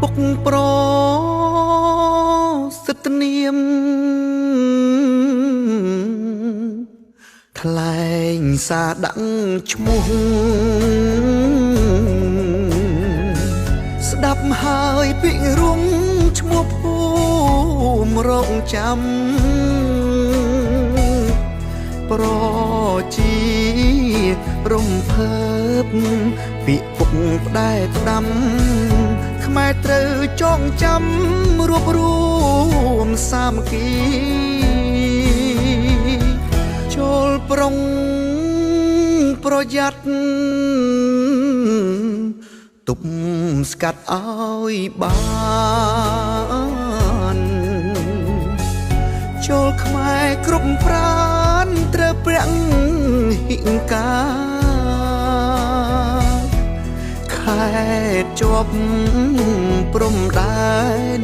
ពុកប្រសិទ្ធនាមថ្លែងសារដាក់ឈ្មោះស្ដាប់ហើយពីរុងឈ្មោះភូមិរងចាំប្រជារំភើបពាក្យពុកផ្ដែផ្ដាំខ្មែរត្រូវចងចាំរួបរួមសាមគ្គីចូលប្រុងប្រយ័ត្នទប់ស្កាត់ឲ្យបានចូលខ្មែរគ្រប់ប្រានត្រូវប្រាំងហិង្កាខែជាប់ព្រំដែន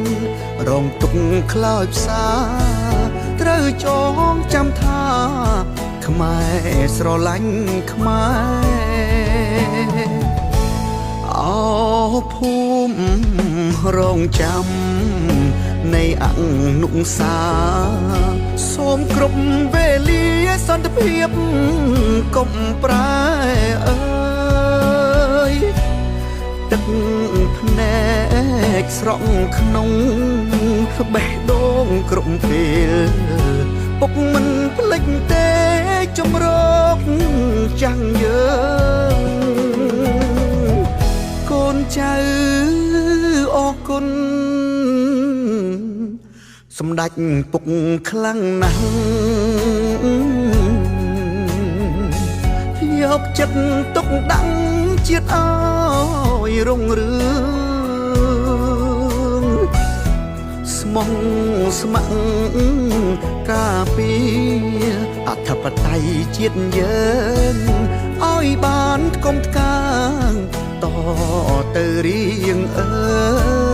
រងទុកខ្លោចផ្សាត្រូវចងចាំថាខ្មែរស្រឡាញ់ខ្មែរអោភូមិរងចាំនៃអនុសាសូមគ្រប់វេលាសន្តិភាពកុំប្រែអើយទឹកភ្នែកស្រក់ក្នុងបេះដូងគ្រប់ពេលពុកមិនភ្លេចទេចម្រោកចាំងយើងកូនចៅអរគុណសម្ដេចពុកខ្លាំងណាស់យកចិត្តទុកដាក់ជាតិឲ្យរុងរឿងស្មងស្ម័គ្រការពារអធិបតេយ្យជាតិយើងឲ្យបានកុំថ្កើងតទៅរៀងអើ